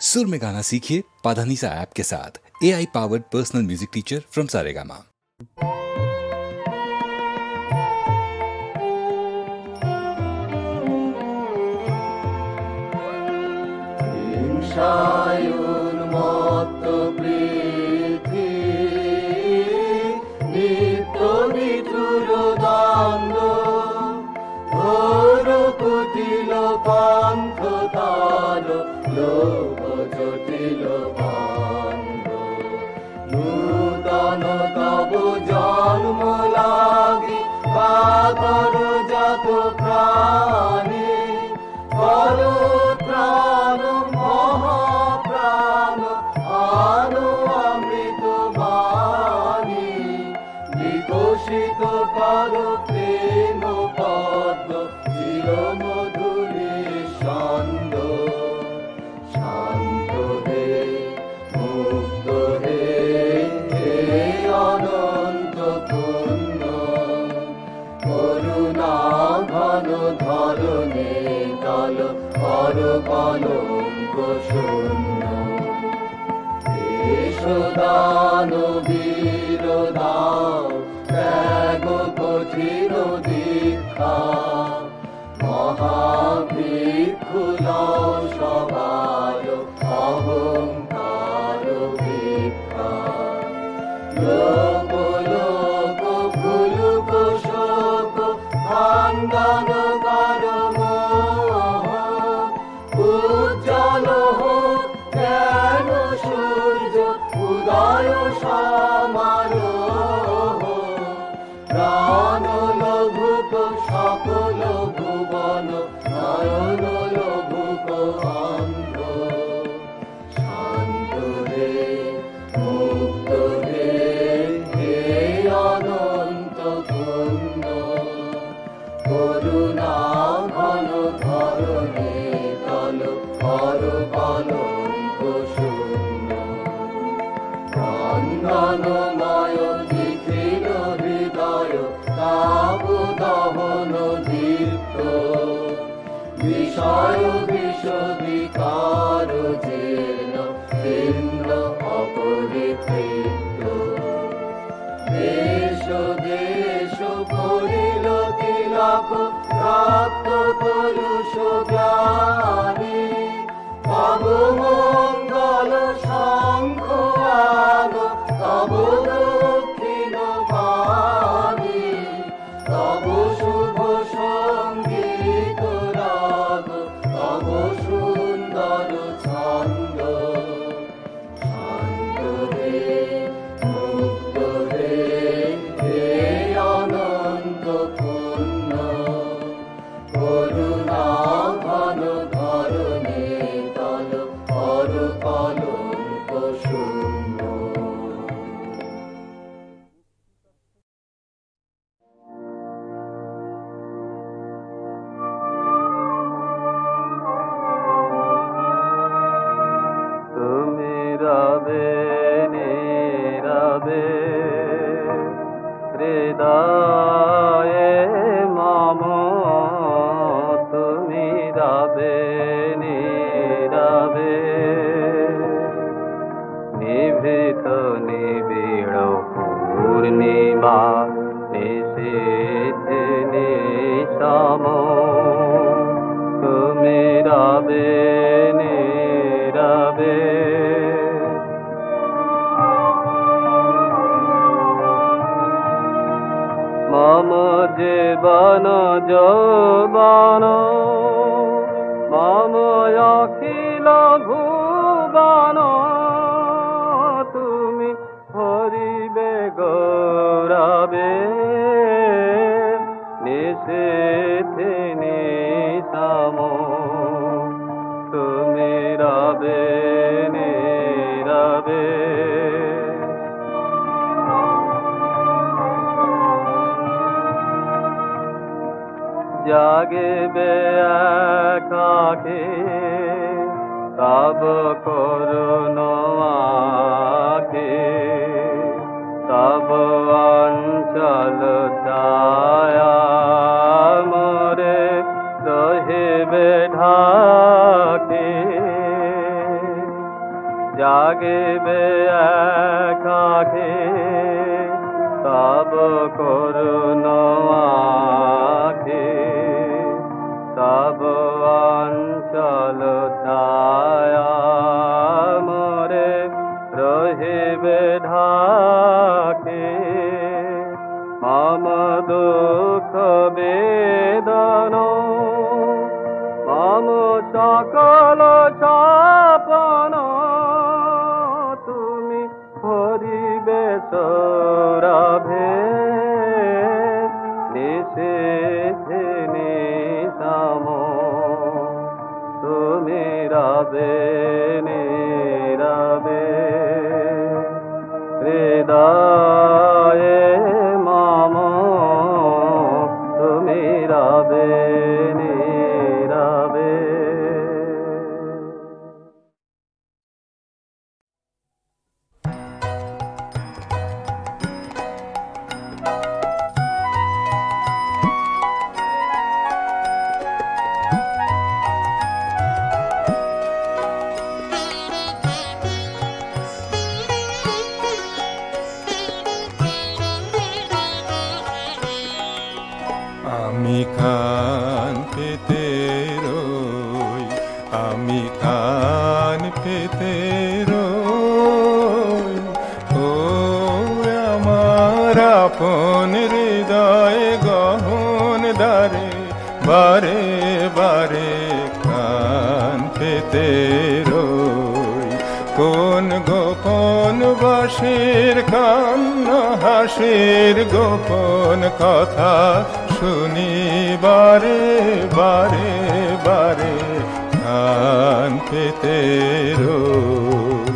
सुर में गाना सीखिए पाधानीसा ऐप के साथ। AI powered personal music teacher from Saregama. নূতন তব জন্ম লাগি পাগল যত প্রাণে কর প্রাণ মহাপ্রাণ আলো অমৃত বাণী বিকশিত কর প্রেম পদ্ম চির মধুরে ছন্দ শান্ত হে মুক্ত হে অনন্ত পূর্ণ করুণা ঘন ধরণে তল কর কলঙ্ক শূন্য দেশদান বীর দাও ত্যাগ কঠিন দীক্ষা মহাভিক্ষু লও সবার অহংকার ভিক্ষা লোক লোক ভুলুক শোক খানদান কর মোহ উজ্জ্বল হোক কেন সূর্য উদয় সমারোহ প্রাণ লঘুক সকল ভুবন নয়ন লঘুক অন্ধ শান্ত হে মুক্ত হে অনন্ত পূর্ণ করুণা ঘন ধরণে তল কর কলঙ্ক শূন্য বন্ধনময় নিখিল হৃদয় তাপ দহন দীপ্ত বিষয় বিষবিকার জীর্ণ জীর্ণ অপরিতৃপ্ত দেশ দেশ করিল তিলক রক্ত কলুষ জ্ঞানী তব মঙ্গল শঙ্খ আলো তব দক্ষিণ বাণী তব শুভ সঙ্গীত রাগ তব সুন্দর ছন্দ শান্ত হে মুক্ত হে অনন্ত পূর্ণ করুণা ঘন ধরণে তল কর কলঙ্ক শূন্য। তুমি রবে নীরবে হৃদয়ে মম তুমি রবে নীরবে নিভৃত নিবিড় পূর্ণিমা নিশীথ নিশম তুমি রবে নীরবে মম জীবন যৌবন মম অখিল ভুবন তুমি হরিবে গৌরবে নিশীথ নিশম তুমি রবে নীরবে জাগিবে একাকী তব করুণ আঁখি তব অঞ্চল ছায়া মোরে রহিবে ঢাকি জাগিবে একাকী তব করুণ আঁখি তব অঞ্চল ছায়া মোরে রহিবে ঢাকি মম দুঃখ বেদন মম সকল স্বপন তুমি হরিবে সৌরভে নিশীথে নিশাম তুমি রবে নীরবে হৃদয়ে মম তুমি রবে নীরবে। আমি কান পেতে রই, আমি কান পেতে রই, ও আমার আপন হৃদয় গহন দ্বারে বারে বারে কান পেতে রই। কোন গোপন বাঁশির কান্না হাসির গোপন কথা শুনি বারে বারে বারে কান পেতে রই।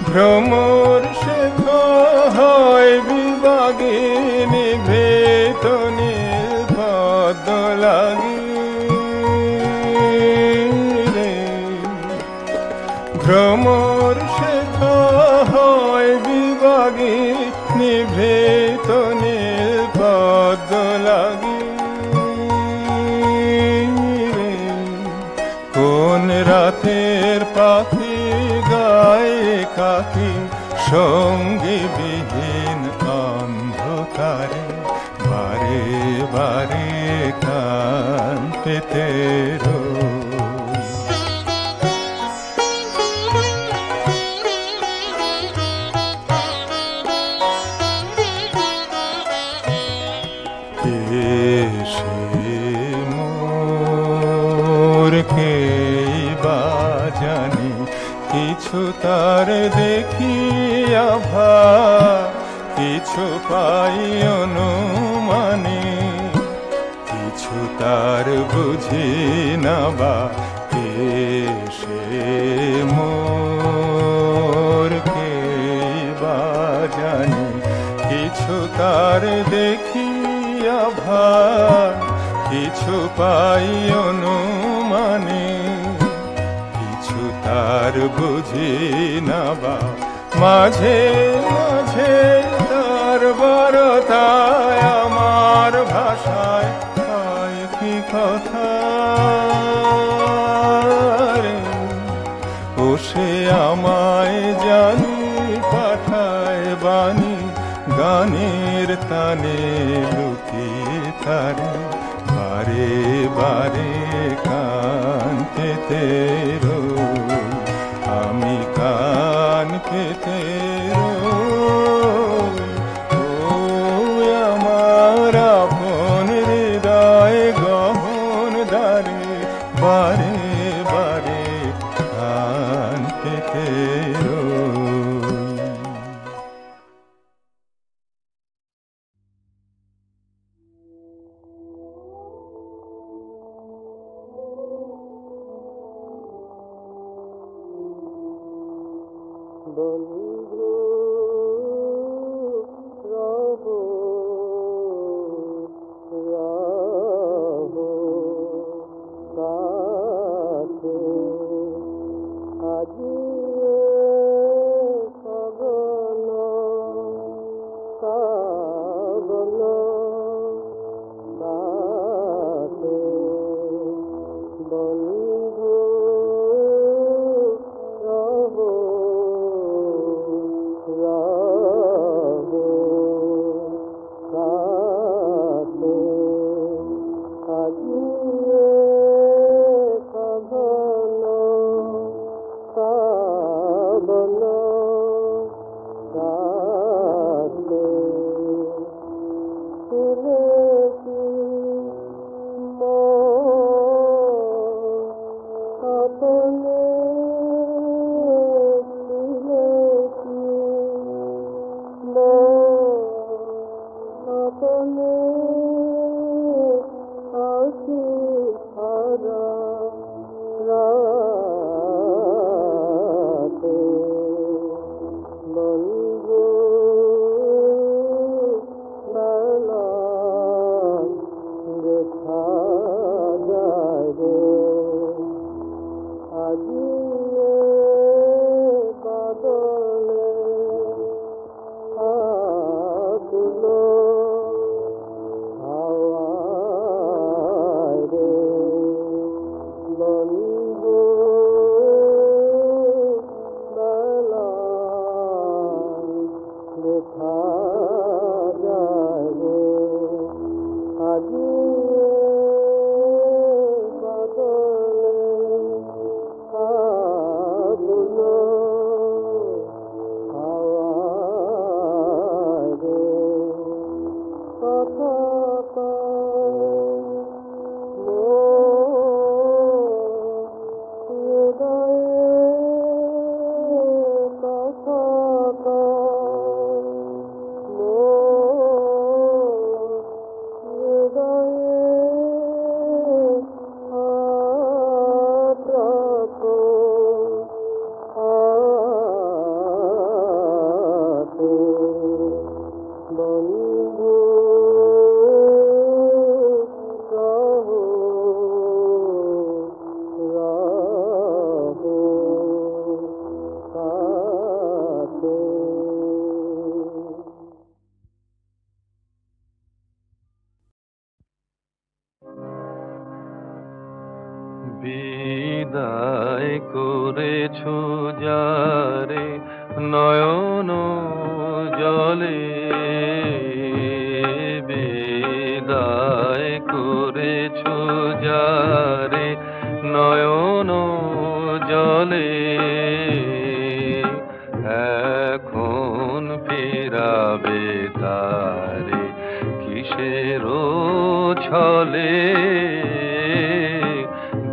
ভ্রমর শেখ হয় বিভাগিনী ভৃত নীল পদ্ম লাগি রে। ভ্রমর শেখ হয় বিভাগিনী ভৃত নীল পদ্ম লাগি রে। কোন রাতের পাখি গায়ে কাকি সঙ্গী বিহীন অন্ধকারে বারে বারে কান পেতে রই। কে বা জানি কিছু তার দেখি আভা, কিছু পাই অনুমানে, কিছু তার বুঝি না বা কে সে মোর কে বা জানি কিছু তার দেখি আভা, কিছু পাই অনুমানে, কিছু তার বুঝি না বা মাঝে মাঝে তার বারতায় আমার ভাষায় হয় কি কথা রে। ও সে আমায় জানি পাঠায় বাণী গানের তানে লুকিয়ে তারে বারে বারে কান পেতে রই। আমি কান পেতে রই, ও আমার আপন হৃদয় গহন দ্বারে বারে বারে কান পেতে রই। বন্ধু রব রব কাছে বন্ধু রহো রহো সাথে আজিয়ে সাধন পাবন সাথে তুলসী আপনে আপনে আসি হারা রাতে বন্ধু বেলা দেখা যায় রে আজিয়ে বাদলে আকুলো হাওয়ায় রে বন্ধু বেলা দেখা যায় রে আজিয়ে বাদলে আকুলো হাওয়ায় রে কথা পায় হৃদয়ে কথা পায় হৃদয়ে হাত রাখো হাতে বন্ধু রহো রহো সাথে বিদায় করেছো যারে নয়ন জলে বিদায় করেছো যারে নয়ন জলে এখন ফিরাবে তারে কিসেরও ছলে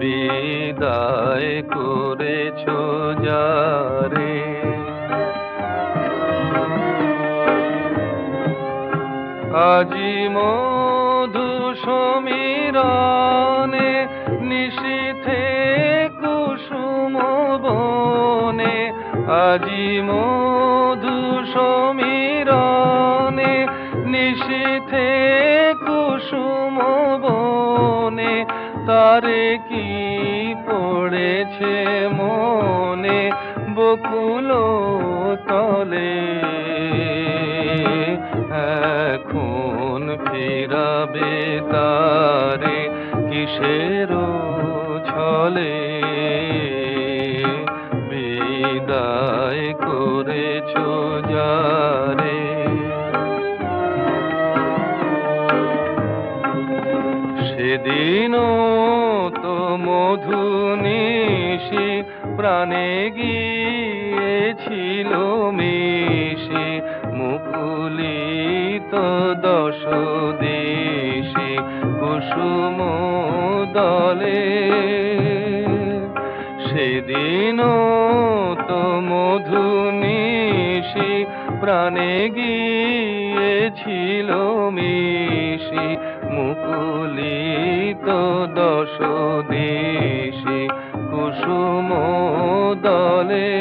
বিদায় করেছো যারে আজি মধু সমীরণে নিশীথে কুসুম বনে আজি মধু সমীরণে নিশীথে কুসুম বনে তারে কি পড়েছে মনে বকুল তলে এখন ফিরাবে তারে কিসেরও ছলে বিদায় করেছো যারে সেদিনও তো মধু নিশি প্রাণে গিয়েছিল মিশি মুকুলিত দশ দিশি কুসুম দলে সেদিনও তো মধু নিশি প্রাণে গিয়েছিল মিশি মুকুলিত দশ দিশি কুসুম দলে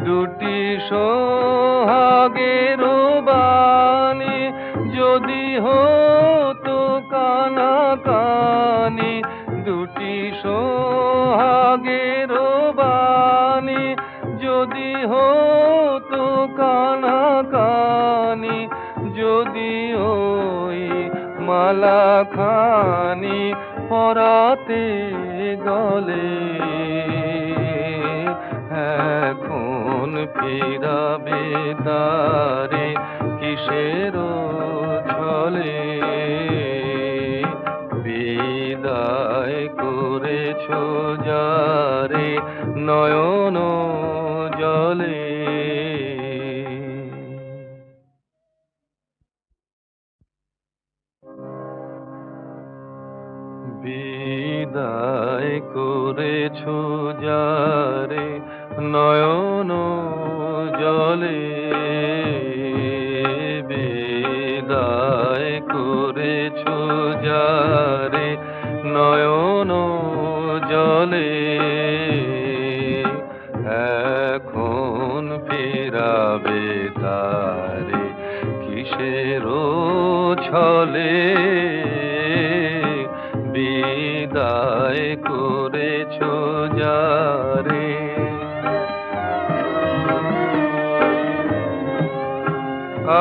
দুটি সোহাগের বাণী যদি হতো কানা কানি দুটি সোহাগের বাণী যদি হতো কানা কানি যদি ওই মালা খানি পরাতে গলে এখন ফিরাবে তারে কিসের ছলে বিদায় করেছ যারে নয়ন জলে বিদায় করেছ যারে নয়ন জলে বিদায় করেছ যারে নয়ন জলে এখন ফিরাবে তারে কিসের ছলে বিদায় করেছ যারে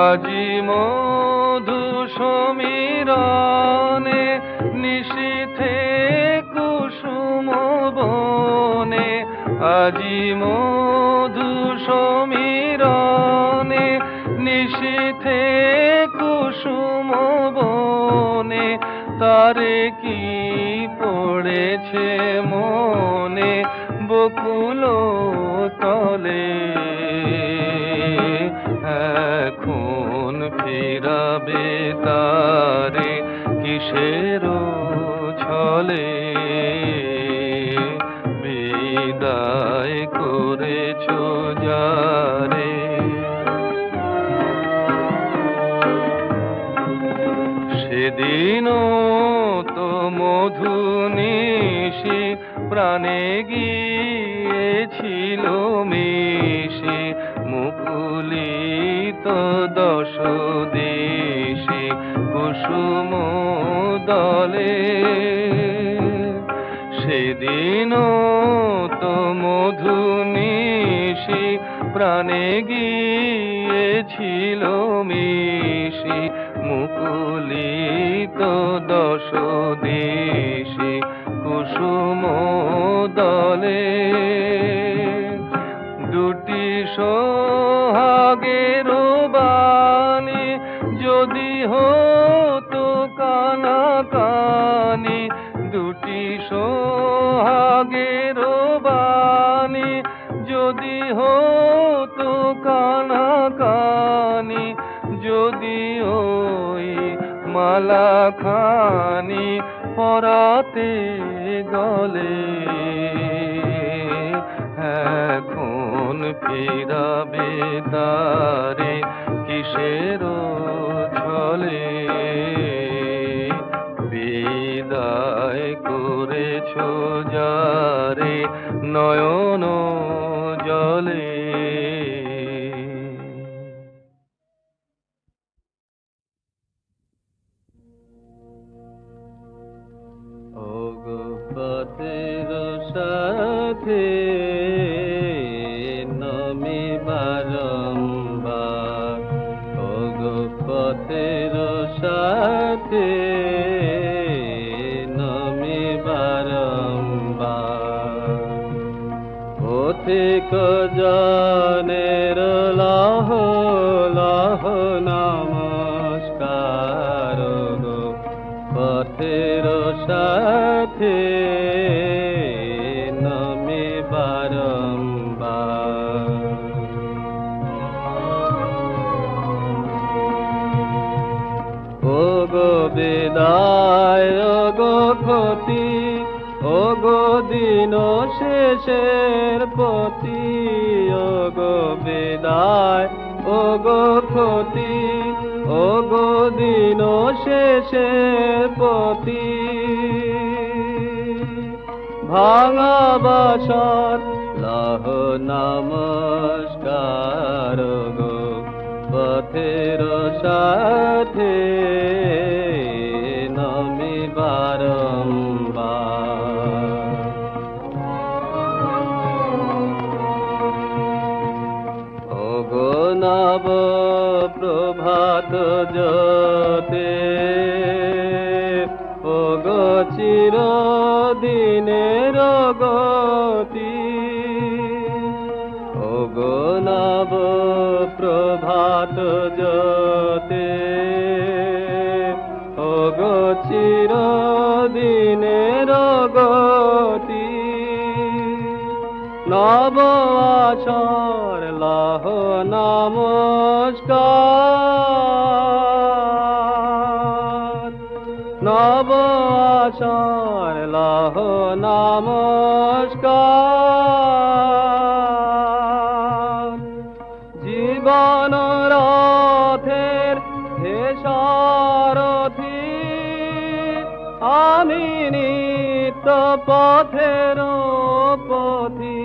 আজি মধু সমীরণে নিশীথে কুসুম বনে আজি মধু সমীরণে নিশীথে কুসুম বনে তারে কি পড়েছে মনে বকুল তলে এখন ফিরাবে তারে কিসের ছলে বিদায় করেছ যারে সেদিনও তো মধু নিশি প্রাণে গিয়েছিল মিশি মুকুলিত দশ দিশি কুসুম দলে সেদিনও তো মধু নিশি প্রাণে গিয়েছিল মিশি মুকুলিত দশ দিশি কুসুম দলে দুটি সোহাগের বাণী যদি হতো কানা কানি দুটি সোহাগের বাণী যদি হতো কানা কানি যদি ওই মালা খানি পরাতে গলে এখন ফিরাবে তারে কিসের ছলে বিদায় করেছ যারে নয়ন জলে পথের সাথে নমি বারম্বার ওগো পথের সাথে নমি বারম্বার পথিক জনের লাহ লাহ নমস্কার গো পথের সাথে নমি বারম্বার ও গো বিদায় ও গো ক্ষতি ও গো দিন শেষের পতি ও গো বিদায় ও গো ক্ষতি ও গো দিন শেষের পতি ভাঙা বাসর লহ নমস্কার গো পথের সাথে নমি বারম্বার ও গো নব প্রভাত জ্যোতে ও গো চির দিনের গতি ওগো নব প্রভাত জ্যোতে ওগো চির দিনের গতি নব আশার লাহ নমস্কার নব আশার লাহ নমস্কার জীবন রথের হে সারথি আমি নিত্য পথের পথি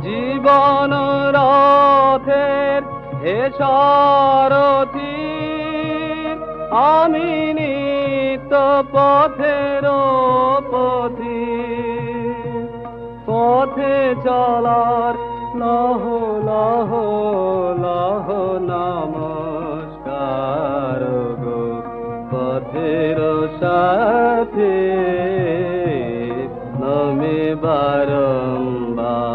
জীবন রথের হে সারথি আমি নিত্য পথের পথি পথে চলার লহ লহ লহ নমস্কার গো পথের সাথে নমে বারম্বার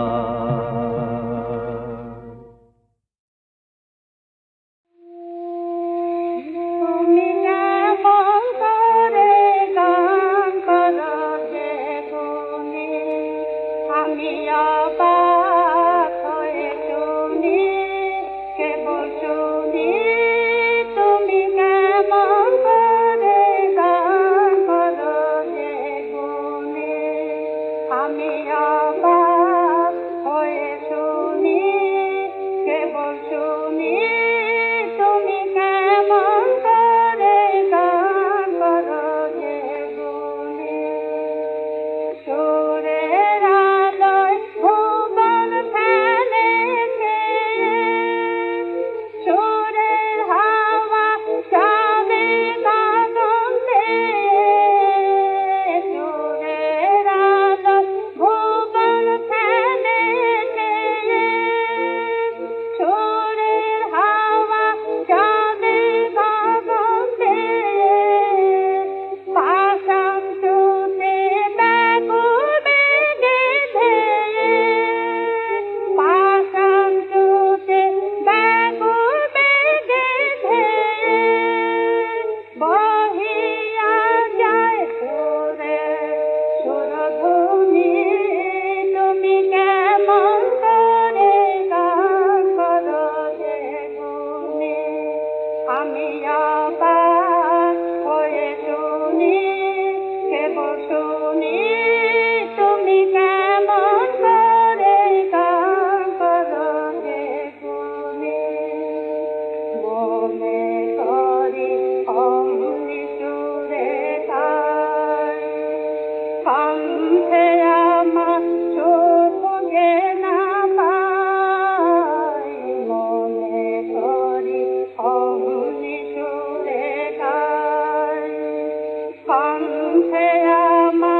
Come,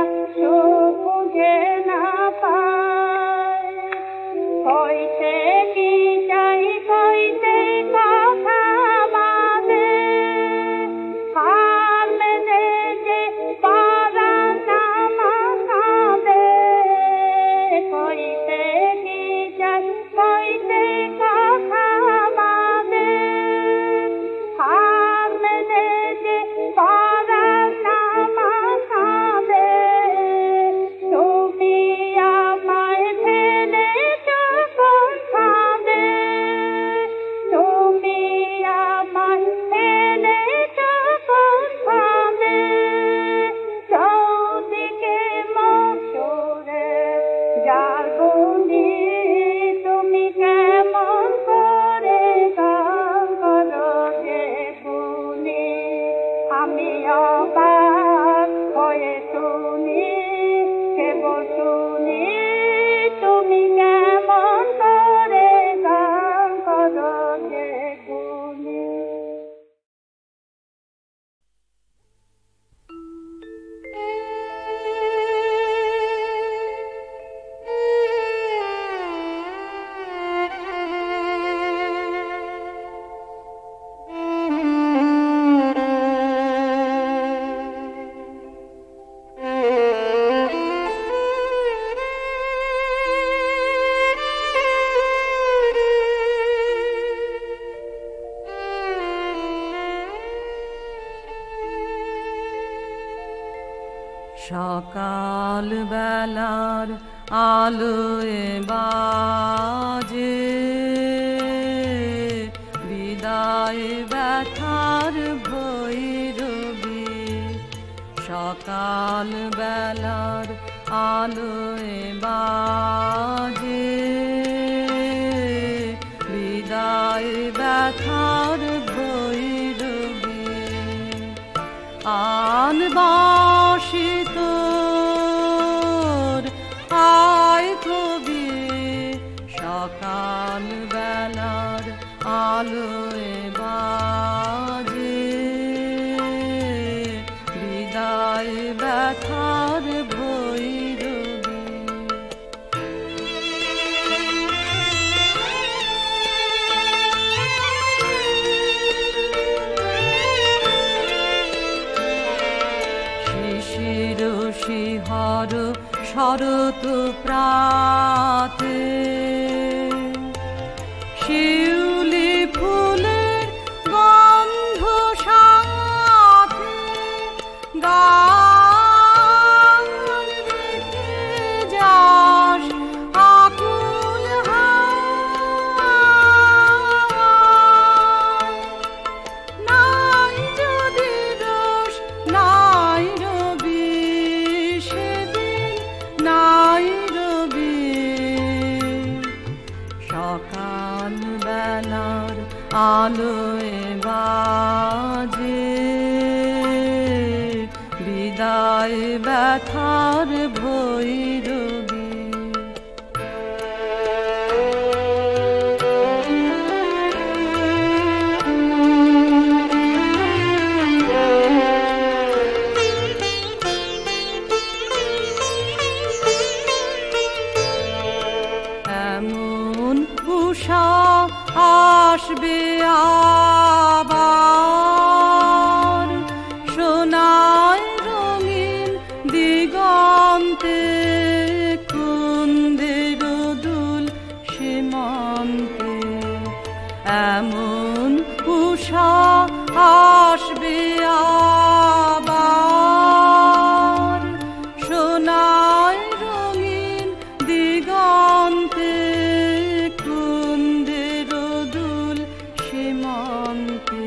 সকাল বেলার আলোয় বাজে বিদায় ব্যথার ভৈরবী সকাল বেলার আলোয় বাজে বিদায় ব্যথার ভৈরবী আনবাসী তোর আয় কবি সকাল বেলার আলোয় বাজে বিদায় ব্যথার ভৈরবী শিশির শিহর শরৎ প্রাতে শিউলি ফুলের গন্ধ সাথে গান রেখে যাস আকুল হাওয়ায়। নাই যদি রোষ নাই রবি সেদিন নাই রবি সকাল বেলার আলোয় বাজে বিদায় ব্যথার ভৈরবী এমন উষা আসবে আবার সোনায় রঙিন দিগন্তে কুন্দের দুল সীমান্তে এমন উষা আসবে আবার সোনায় রঙিন দিগন্তে কুন্দের দুল সীমান্তে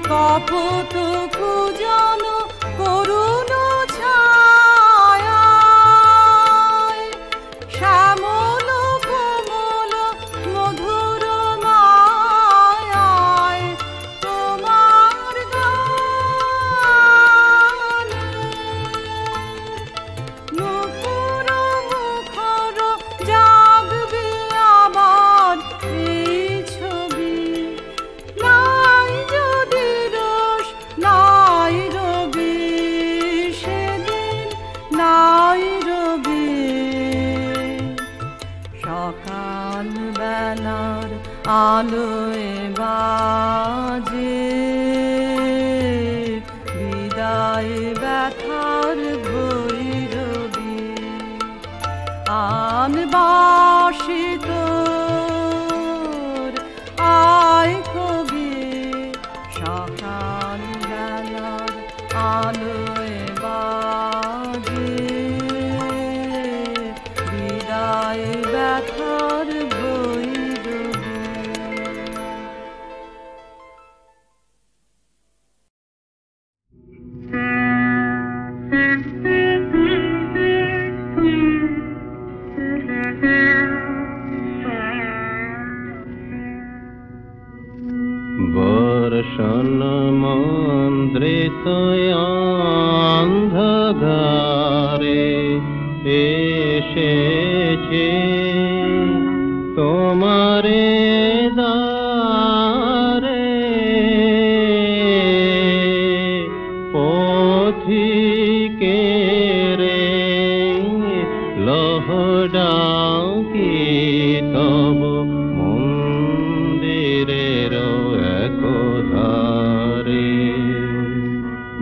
কপত কুজন করুণ ছায়ায় শ্যামল কোমল মধুর মায়ায় তোমার গানে মুখর মুখর জাগবে আবার এই ছবি নাই যদি রোষ নাই রবি সেদিন নাই রবি সকাল বেলার আলোয় বাজে বিদায় ব্যথার ভৈরবী আনবাসী তোর আয় কবি সকাল বেলার আলোয় বাজে বিদায় ব্যথার ভৈরবী বর্ষণ মন্দ্রিত অন্ধকারে এসেছে তোমারে দ্বারে পথিকেরে লহডাকি তব মন্দিরের একধারে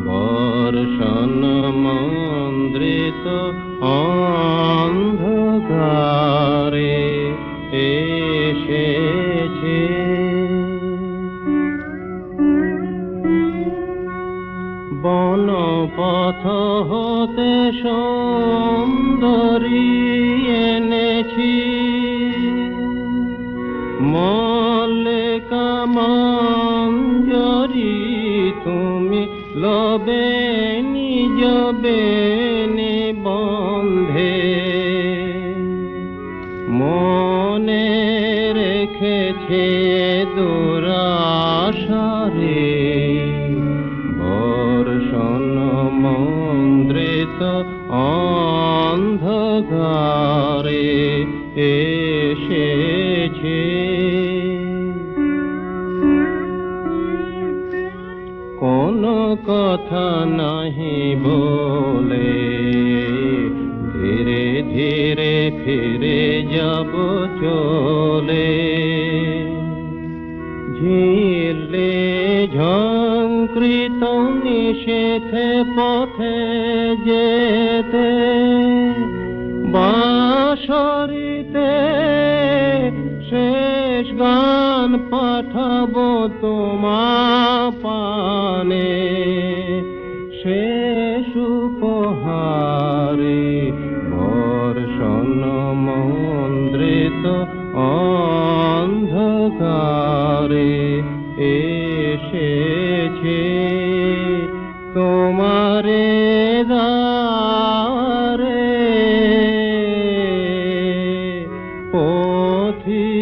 বর্ষণ মন্দ্রিত অন্ধকারে এসেছে বনপথ হতে সুন্দরী এনেছি, মল্লিকা মঞ্জরি তুমি লবে নিজ বেনি বন্ধে, মনে রেখেছে দুরাশারে বর্ষণ মন্দ্রিত অন্ধকারে এসেছে। কোনো কথা নাহি বলে ধীরে ধীরে ফিরে যাব চলে, ঝিলে ঝঙ্কৃত নিষেধে পথে যেতে, বাঁশরিতে শেষ গান পাঠাবো তোমা পানে, শেষ উপহারে বর্ষণ মন্দ্রিত অন্ধকারে এসেছে তোমারে দ্বারে,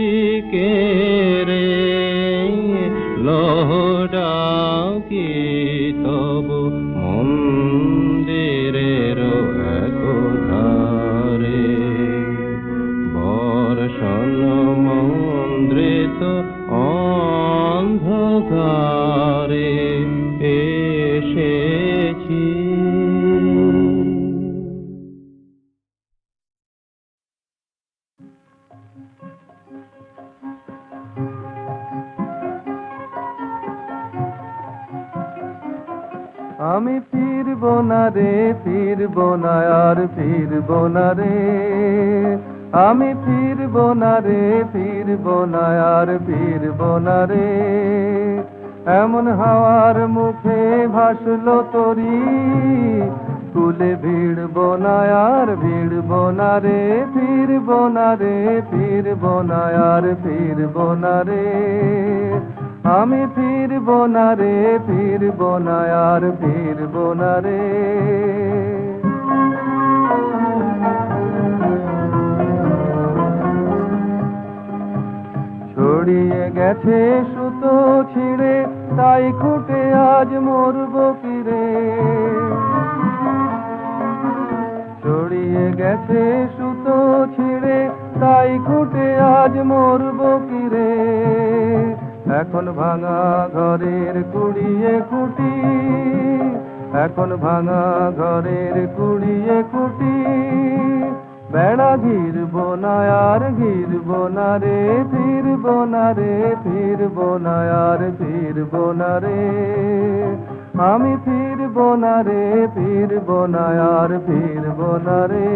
পথিকেরে লহডাকি তব মন্দিরের একধারে, বর্ষণ মন্দ্রিত অন্ধকারে এসেছি। আমি ফিরবো না রে, ফিরবো না আর ফিরবো না রে, আমি ফিরবো না রে, ফিরবো না আর ফিরবো না রে, এমন হাওয়ার মুখে ভাসলো তরি, কুলে ভিড়বো না আর ভিড়বো না রে, ফিরবো না রে, ফিরবো না আর ফিরবো না রে, আমি ফিরবো না রে, ফিরবো না আর ফিরবো না রে। ছড়িয়ে গেছে সুতো ছিঁড়ে, তাই খুঁটে আজ মরবো কিরে, ছড়িয়ে গেছে সুতো ছিঁড়ে, তাই খুঁটে আজ মরবো কিরে, এখন ভাঙা ঘরের কুড়িয়ে খুঁটি, এখন ভাঙা ঘরের কুড়িয়ে খুঁটি, বেড়া ঘিরবো না আর ঘিরবো না রে, ফিরবো না রে, ফিরবো না আর ফিরবো না রে, আমি ফিরবো না রে, ফিরবো না আর ফিরবো না রে।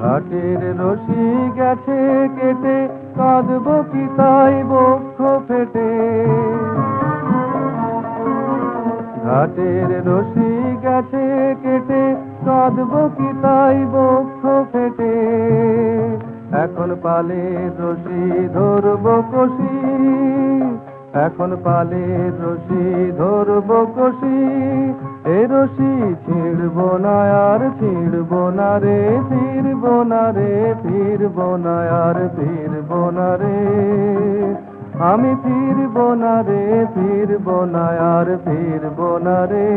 ঘাটের রশি গেছে কেটে, কাঁদবো কি তাই বক্ষ ফেটে, ঘাটের রশি গেছে কেটে, কাঁদবো কি তাই বক্ষ ফেটে, এখন পালে রশি ধরবো কষি, এখন পালে রশি ধরবো কষি, এ রশি ছিঁড়বো না আর ছিঁড়বো না রে, ফিরবো না রে, ফিরবো না আর ফিরবো না রে, আমি ফিরবো না রে, ফিরবো না আর ফিরবো না রে,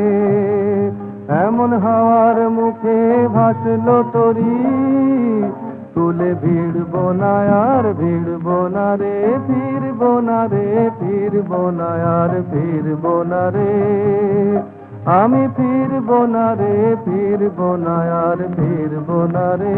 এমন হাওয়ার মুখে ভাসলো তরি, কুলে ভিড়বো না আর ভিড়বো না রে, ফিরবো না রে, ফিরবো না আর ফিরবো না রে, আমি ফিরবো না রে, ফিরবো না আর ফিরবো না রে।